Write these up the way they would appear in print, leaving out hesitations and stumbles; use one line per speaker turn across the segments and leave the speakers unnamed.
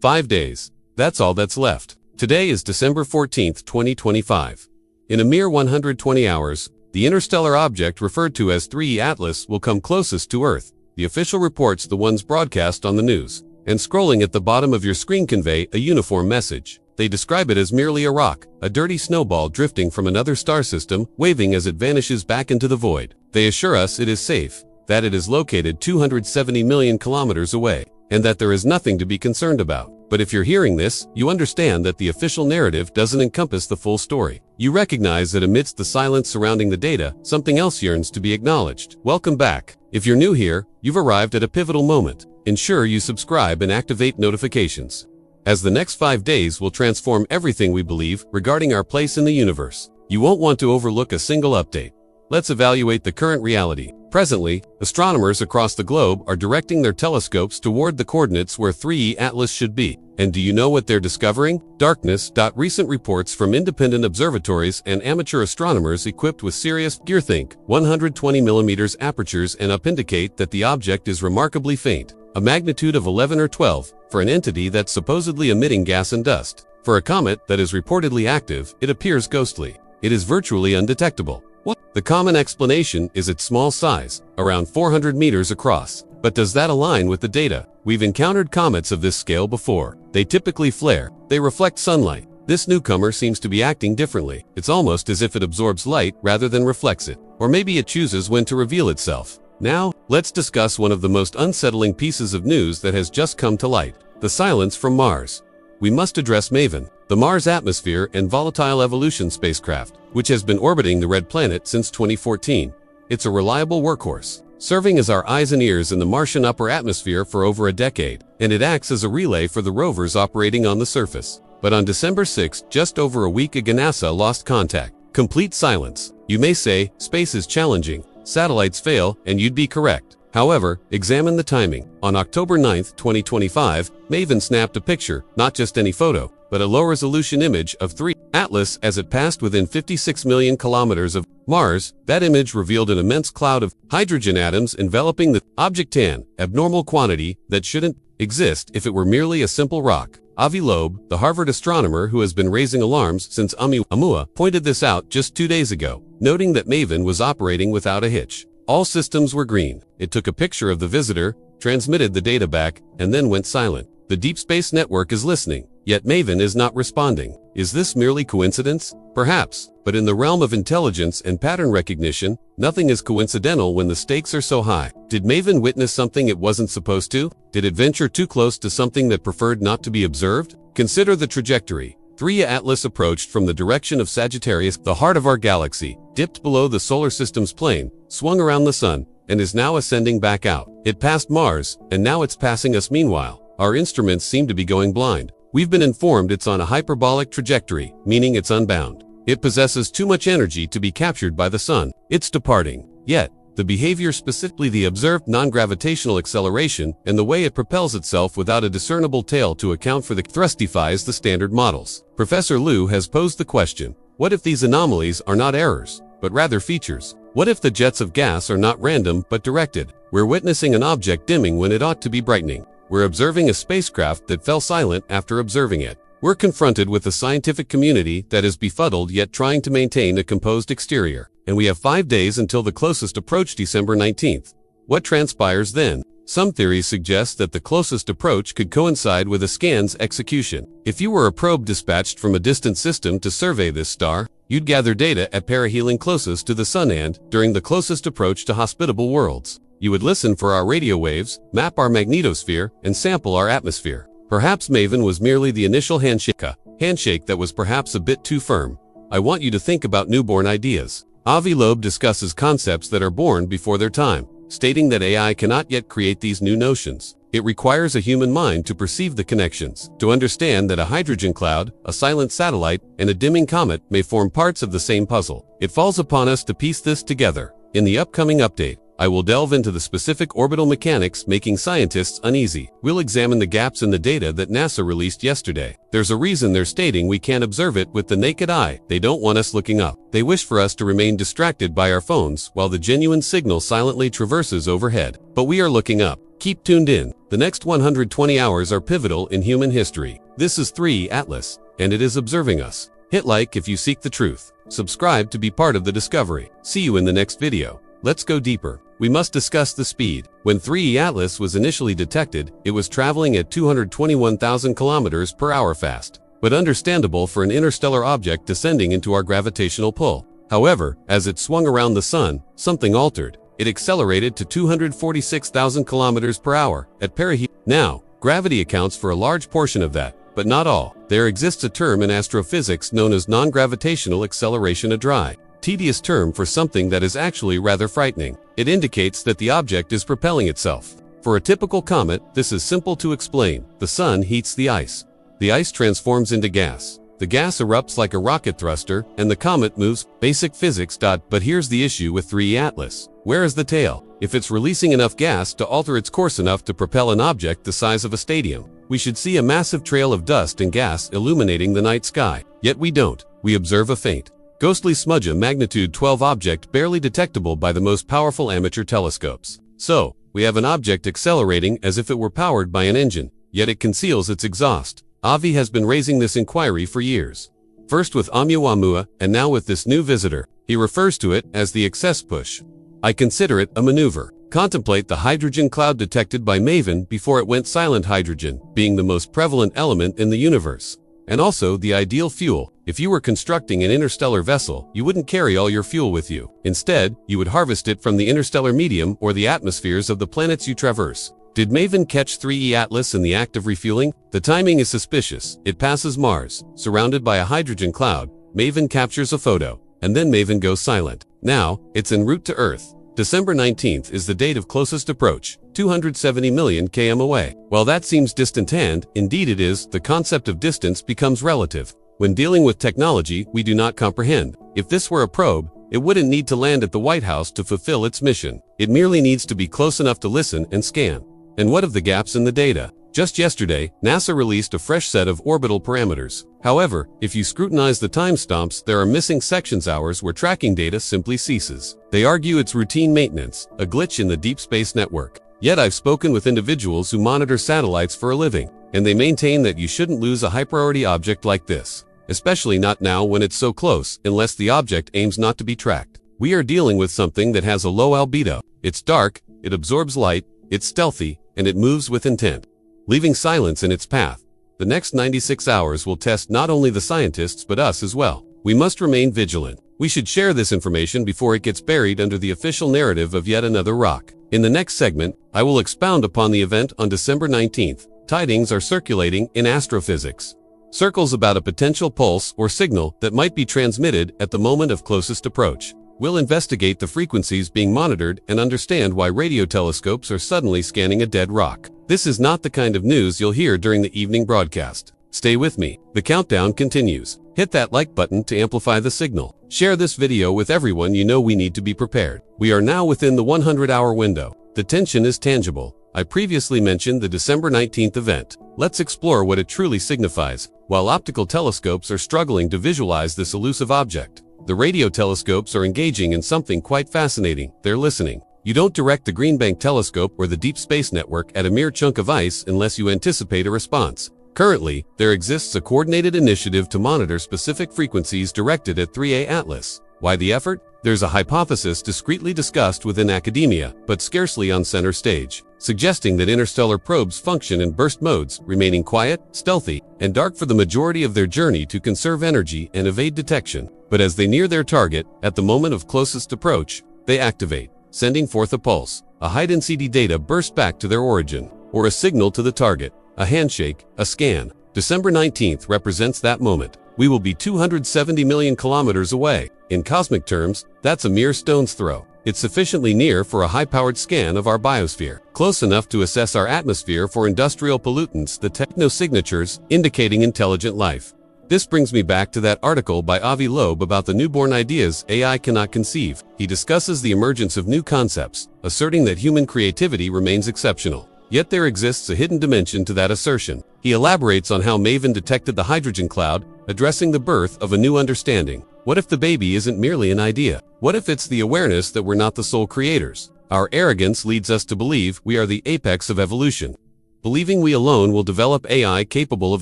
5 days. That's all that's left. Today is December 14th, 2025. In a mere 120 hours, the interstellar object referred to as 3E Atlas will come closest to Earth. The official reports, the ones broadcast on the news, and scrolling at the bottom of your screen, convey a uniform message. They describe it as merely a rock, a dirty snowball drifting from another star system, waving as it vanishes back into the void. They assure us it is safe, that it is located 270 million kilometers away, and that there is nothing to be concerned about. But if you're hearing this, you understand that the official narrative doesn't encompass the full story. You recognize that amidst the silence surrounding the data, something else yearns to be acknowledged. Welcome back. If you're new here, you've arrived at a pivotal moment. Ensure you subscribe and activate notifications, as the next 5 days will transform everything we believe regarding our place in the universe. You won't want to overlook a single update. Let's evaluate the current reality. Presently, astronomers across the globe are directing their telescopes toward the coordinates where 3E Atlas should be. And do you know what they're discovering? Darkness. Recent reports from independent observatories and amateur astronomers equipped with serious gear, think 120 mm apertures and up, indicate that the object is remarkably faint, a magnitude of 11 or 12, for an entity that's supposedly emitting gas and dust. For a comet that is reportedly active, it appears ghostly. It is virtually undetectable. What? The common explanation is its small size, around 400 meters across. But does that align with the data? We've encountered comets of this scale before. They typically flare. They reflect sunlight. This newcomer seems to be acting differently. It's almost as if it absorbs light rather than reflects it. Or maybe it chooses when to reveal itself. Now, let's discuss one of the most unsettling pieces of news that has just come to light: the silence from Mars. We must address MAVEN, the Mars Atmosphere and Volatile Evolution spacecraft, which has been orbiting the red planet since 2014. It's a reliable workhorse, serving as our eyes and ears in the Martian upper atmosphere for over a decade, and it acts as a relay for the rovers operating on the surface. But on December 6, just over a week ago, NASA lost contact. Complete silence. You may say, space is challenging, satellites fail, and you'd be correct. However, examine the timing. On October 9, 2025, MAVEN snapped a picture, not just any photo, but a low-resolution image of 3E Atlas as it passed within 56 million kilometers of Mars. That image revealed an immense cloud of hydrogen atoms enveloping the object, an abnormal quantity that shouldn't exist if it were merely a simple rock. Avi Loeb, the Harvard astronomer who has been raising alarms since Oumuamua, pointed this out just 2 days ago, noting that MAVEN was operating without a hitch. All systems were green. It took a picture of the visitor, transmitted the data back, and then went silent. The Deep Space Network is listening, yet MAVEN is not responding. Is this merely coincidence? Perhaps, but in the realm of intelligence and pattern recognition, nothing is coincidental when the stakes are so high. Did MAVEN witness something it wasn't supposed to? Did it venture too close to something that preferred not to be observed? Consider the trajectory. 3E Atlas approached from the direction of Sagittarius, the heart of our galaxy, dipped below the solar system's plane, swung around the sun, and is now ascending back out. It passed Mars, and now it's passing us. Meanwhile, our instruments seem to be going blind. We've been informed it's on a hyperbolic trajectory, meaning it's unbound. It possesses too much energy to be captured by the sun. It's departing. Yet, the behavior, specifically the observed non-gravitational acceleration and the way it propels itself without a discernible tail to account for the thrust, defies the standard models. Professor Liu has posed the question: what if these anomalies are not errors, but rather features? What if the jets of gas are not random but directed? We're witnessing an object dimming when it ought to be brightening. We're observing a spacecraft that fell silent after observing it. We're confronted with a scientific community that is befuddled yet trying to maintain a composed exterior. And we have 5 days until the closest approach, December 19th. What transpires then? Some theories suggest that the closest approach could coincide with a scan's execution. If you were a probe dispatched from a distant system to survey this star, you'd gather data at perihelion closest to the sun and, during the closest approach to hospitable worlds, you would listen for our radio waves, map our magnetosphere, and sample our atmosphere. Perhaps MAVEN was merely the initial handshake, a handshake that was perhaps a bit too firm. I want you to think about newborn ideas. Avi Loeb discusses concepts that are born before their time, stating that AI cannot yet create these new notions. It requires a human mind to perceive the connections, to understand that a hydrogen cloud, a silent satellite, and a dimming comet may form parts of the same puzzle. It falls upon us to piece this together. In the upcoming update, I will delve into the specific orbital mechanics making scientists uneasy. We'll examine the gaps in the data that NASA released yesterday. There's a reason they're stating we can't observe it with the naked eye. They don't want us looking up. They wish for us to remain distracted by our phones while the genuine signal silently traverses overhead. But we are looking up. Keep tuned in. The next 120 hours are pivotal in human history. This is 3 Atlas, and it is observing us. Hit like if you seek the truth. Subscribe to be part of the discovery. See you in the next video. Let's go deeper. We must discuss the speed. When 3 Atlas was initially detected, it was traveling at 221,000 kilometers per hour fast, but understandable for an interstellar object descending into our gravitational pull. However, as it swung around the sun, something altered. It accelerated to 246,000 kilometers per hour at perihelion. Now, gravity accounts for a large portion of that, but not all. There exists a term in astrophysics known as non-gravitational acceleration, a dry, tedious term for something that is actually rather frightening. It indicates that the object is propelling itself. For a typical comet, this is simple to explain. The sun heats the ice. The ice transforms into gas. The gas erupts like a rocket thruster, and the comet moves. Basic physics. But here's the issue with 3 Atlas. Where is the tail? If it's releasing enough gas to alter its course enough to propel an object the size of a stadium, we should see a massive trail of dust and gas illuminating the night sky. Yet we don't. We observe a faint, ghostly smudge, a magnitude 12 object barely detectable by the most powerful amateur telescopes. So, we have an object accelerating as if it were powered by an engine, yet it conceals its exhaust. Avi has been raising this inquiry for years. First with Oumuamua, and now with this new visitor. He refers to it as the excess push. I consider it a maneuver. Contemplate the hydrogen cloud detected by MAVEN before it went silent, hydrogen being the most prevalent element in the universe, and also the ideal fuel. If you were constructing an interstellar vessel, you wouldn't carry all your fuel with you. Instead, you would harvest it from the interstellar medium or the atmospheres of the planets you traverse. Did MAVEN catch 3 Atlas in the act of refueling? The timing is suspicious. It passes Mars, surrounded by a hydrogen cloud. MAVEN captures a photo, and then MAVEN goes silent. Now, it's en route to Earth. December 19th is the date of closest approach, 270 million km away. While that seems distant, and indeed it is, the concept of distance becomes relative. When dealing with technology we do not comprehend. If this were a probe, it wouldn't need to land at the White House to fulfill its mission. It merely needs to be close enough to listen and scan. And what of the gaps in the data? Just yesterday, NASA released a fresh set of orbital parameters. However, if you scrutinize the timestamps, there are missing sections, hours where tracking data simply ceases. They argue it's routine maintenance, a glitch in the deep space network. Yet I've spoken with individuals who monitor satellites for a living, and they maintain that you shouldn't lose a high-priority object like this. Especially not now when it's so close, unless the object aims not to be tracked. We are dealing with something that has a low albedo. It's dark, it absorbs light, it's stealthy, and it moves with intent, leaving silence in its path. The next 96 hours will test not only the scientists but us as well. We must remain vigilant. We should share this information before it gets buried under the official narrative of yet another rock. In the next segment, I will expound upon the event on December 19th. Tidings are circulating in astrophysics. Circles about a potential pulse or signal that might be transmitted at the moment of closest approach. We'll investigate the frequencies being monitored and understand why radio telescopes are suddenly scanning a dead rock. This is not the kind of news you'll hear during the evening broadcast. Stay with me. The countdown continues. Hit that like button to amplify the signal. Share this video with everyone you know. We need to be prepared. We are now within the 100-hour window. The tension is tangible. I previously mentioned the December 19th event. Let's explore what it truly signifies. While optical telescopes are struggling to visualize this elusive object, the radio telescopes are engaging in something quite fascinating. They're listening. You don't direct the Green Bank telescope or the Deep Space Network at a mere chunk of ice unless you anticipate a response. Currently, there exists a coordinated initiative to monitor specific frequencies directed at 3 Atlas. Why the effort? There's a hypothesis discreetly discussed within academia, but scarcely on center stage, suggesting that interstellar probes function in burst modes, remaining quiet, stealthy, and dark for the majority of their journey to conserve energy and evade detection. But as they near their target, at the moment of closest approach, they activate, sending forth a pulse. A hide-and-seek data burst back to their origin, or a signal to the target, a handshake, a scan. December 19th represents that moment. We will be 270 million kilometers away. In cosmic terms, that's a mere stone's throw. It's sufficiently near for a high-powered scan of our biosphere, close enough to assess our atmosphere for industrial pollutants, the techno-signatures indicating intelligent life. This brings me back to that article by Avi Loeb about the newborn ideas AI cannot conceive. He discusses the emergence of new concepts, asserting that human creativity remains exceptional. Yet there exists a hidden dimension to that assertion. He elaborates on how MAVEN detected the hydrogen cloud, addressing the birth of a new understanding. What if the baby isn't merely an idea? What if it's the awareness that we're not the sole creators? Our arrogance leads us to believe we are the apex of evolution, believing we alone will develop AI capable of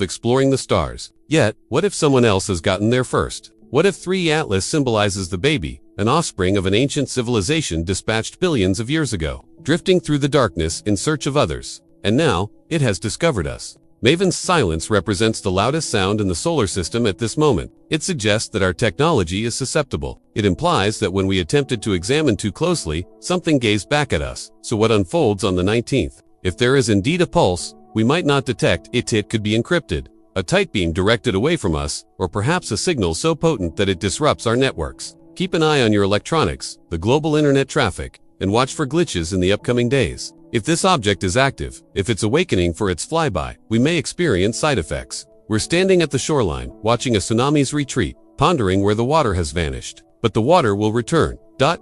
exploring the stars. Yet, what if someone else has gotten there first? What if 3E Atlas symbolizes the baby, an offspring of an ancient civilization dispatched billions of years ago, drifting through the darkness in search of others? And now, it has discovered us. Maven's silence represents the loudest sound in the solar system at this moment. It suggests that our technology is susceptible. It implies that when we attempted to examine too closely, something gazed back at us. So what unfolds on the 19th? If there is indeed a pulse, we might not detect it. It could be encrypted, a tight beam directed away from us, or perhaps a signal so potent that it disrupts our networks. Keep an eye on your electronics, the global internet traffic, and watch for glitches in the upcoming days. If this object is active, if it's awakening for its flyby, we may experience side effects. We're standing at the shoreline, watching a tsunami's retreat, pondering where the water has vanished. But the water will return.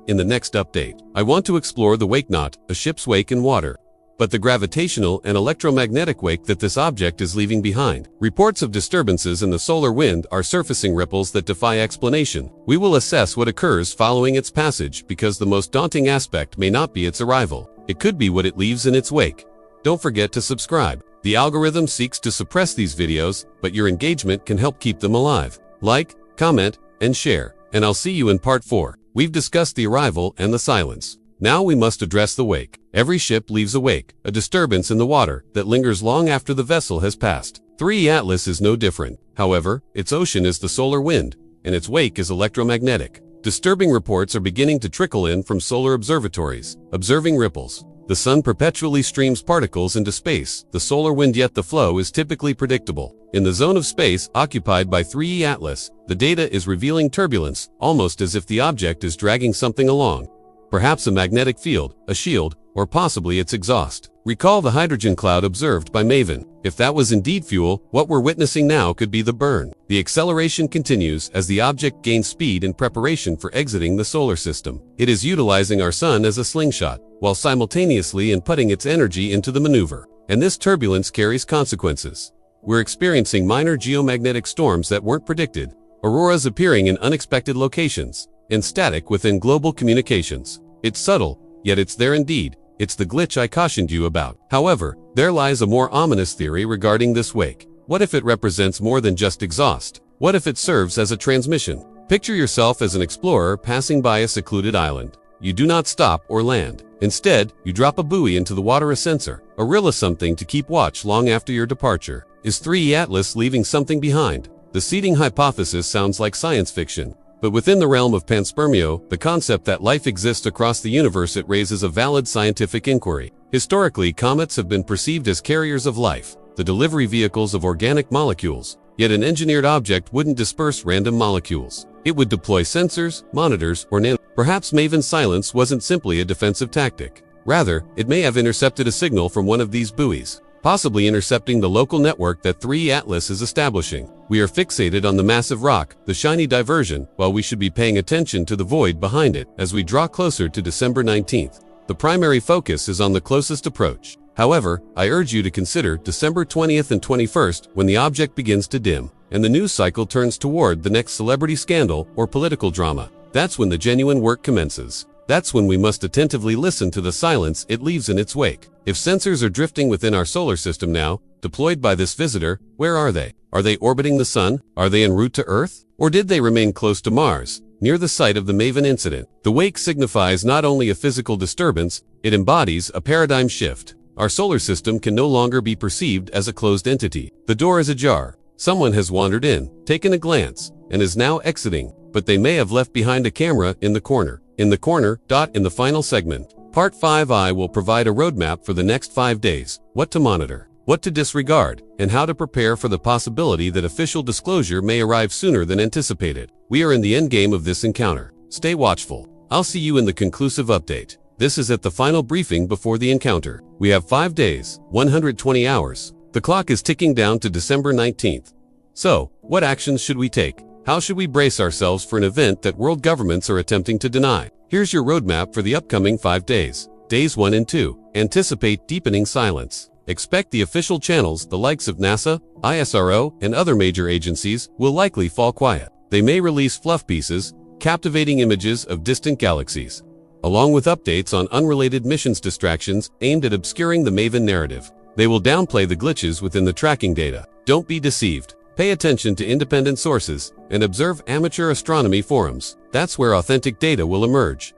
In the next update, I want to explore the wake, not a ship's wake in water, but the gravitational and electromagnetic wake that this object is leaving behind. Reports of disturbances in the solar wind are surfacing, ripples that defy explanation. We will assess what occurs following its passage, because the most daunting aspect may not be its arrival. It could be what it leaves in its wake. Don't forget to subscribe. The algorithm seeks to suppress these videos, but your engagement can help keep them alive. Like, comment, and share. And I'll see you in part 4. We've discussed the arrival and the silence. Now we must address the wake. Every ship leaves a wake, a disturbance in the water that lingers long after the vessel has passed. 3E Atlas is no different. However, its ocean is the solar wind, and its wake is electromagnetic. Disturbing reports are beginning to trickle in from solar observatories, observing ripples. The sun perpetually streams particles into space, the solar wind, yet the flow is typically predictable. In the zone of space occupied by 3E Atlas, the data is revealing turbulence, almost as if the object is dragging something along. Perhaps a magnetic field, a shield, or possibly its exhaust. Recall the hydrogen cloud observed by Maven. If that was indeed fuel, what we're witnessing now could be the burn. The acceleration continues as the object gains speed in preparation for exiting the solar system. It is utilizing our sun as a slingshot, while simultaneously inputting its energy into the maneuver. And this turbulence carries consequences. We're experiencing minor geomagnetic storms that weren't predicted, auroras appearing in unexpected locations, and static within global communications. It's subtle, yet it's there indeed. It's the glitch I cautioned you about. However, there lies a more ominous theory regarding this wake. What if it represents more than just exhaust? What if it serves as a transmission? Picture yourself as an explorer passing by a secluded island. You do not stop or land. Instead, you drop a buoy into the water, a sensor, a rilla, something to keep watch long after your departure. Is 3E Atlas leaving something behind? The seeding hypothesis sounds like science fiction. But within the realm of panspermia, the concept that life exists across the universe, it raises a valid scientific inquiry. Historically, comets have been perceived as carriers of life, the delivery vehicles of organic molecules. Yet an engineered object wouldn't disperse random molecules. It would deploy sensors, monitors, or Perhaps Maven's silence wasn't simply a defensive tactic. Rather, it may have intercepted a signal from one of these buoys, possibly intercepting the local network that 3E Atlas is establishing. We are fixated on the massive rock, the shiny diversion, while we should be paying attention to the void behind it. As we draw closer to December 19th, the primary focus is on the closest approach. However, I urge you to consider December 20th and 21st, when the object begins to dim, and the news cycle turns toward the next celebrity scandal or political drama. That's when the genuine work commences. That's when we must attentively listen to the silence it leaves in its wake. If sensors are drifting within our solar system now, deployed by this visitor, where are they? Are they orbiting the sun? Are they en route to Earth? Or did they remain close to Mars, near the site of the Maven incident? The wake signifies not only a physical disturbance, it embodies a paradigm shift. Our solar system can no longer be perceived as a closed entity. The door is ajar. Someone has wandered in, taken a glance, and is now exiting, but they may have left behind a camera in the corner. In the final segment, Part 5, I will provide a roadmap for the next 5 days, what to monitor, what to disregard, and how to prepare for the possibility that official disclosure may arrive sooner than anticipated. We are in the endgame of this encounter. Stay watchful. I'll see you in the conclusive update. This is at the final briefing before the encounter. We have 5 days, 120 hours. The clock is ticking down to December 19th. So, what actions should we take? How should we brace ourselves for an event that world governments are attempting to deny? Here's your roadmap for the upcoming 5 days. Days 1 and 2. Anticipate deepening silence. Expect the official channels, the likes of NASA, ISRO, and other major agencies, will likely fall quiet. They may release fluff pieces, captivating images of distant galaxies, along with updates on unrelated missions distractions aimed at obscuring the Maven narrative. They will downplay the glitches within the tracking data. Don't be deceived. Pay attention to independent sources and observe amateur astronomy forums. That's where authentic data will emerge.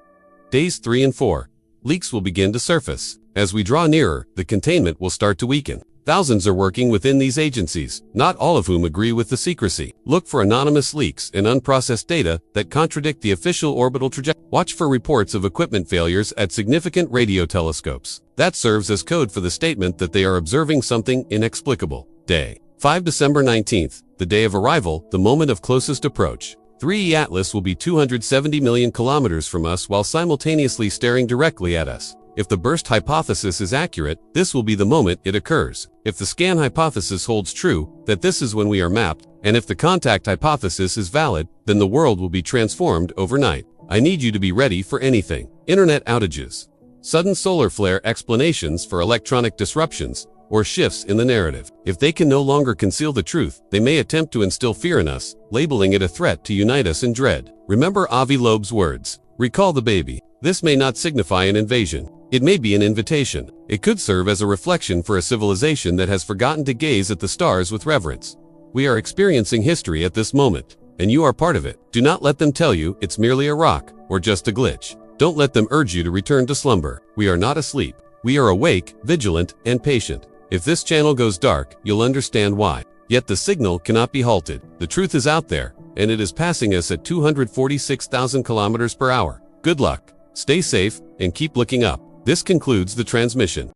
Days 3 and 4. Leaks will begin to surface. As we draw nearer, the containment will start to weaken. Thousands are working within these agencies, not all of whom agree with the secrecy. Look for anonymous leaks and unprocessed data that contradict the official orbital trajectory. Watch for reports of equipment failures at significant radio telescopes. That serves as code for the statement that they are observing something inexplicable. Day 5 December 19th, the day of arrival, the moment of closest approach. 3E Atlas will be 270 million kilometers from us while simultaneously staring directly at us. If the burst hypothesis is accurate, this will be the moment it occurs. If the scan hypothesis holds true, that this is when we are mapped, and if the contact hypothesis is valid, then the world will be transformed overnight. I need you to be ready for anything. Internet outages, sudden solar flare explanations for electronic disruptions, or shifts in the narrative. If they can no longer conceal the truth, they may attempt to instill fear in us, labeling it a threat to unite us in dread. Remember Avi Loeb's words. Recall the baby. This may not signify an invasion. It may be an invitation. It could serve as a reflection for a civilization that has forgotten to gaze at the stars with reverence. We are experiencing history at this moment, and you are part of it. Do not let them tell you it's merely a rock or just a glitch. Don't let them urge you to return to slumber. We are not asleep. We are awake, vigilant, and patient. If this channel goes dark, you'll understand why. Yet the signal cannot be halted. The truth is out there, and it is passing us at 246,000 kilometers per hour. Good luck. Stay safe and keep looking up. This concludes the transmission.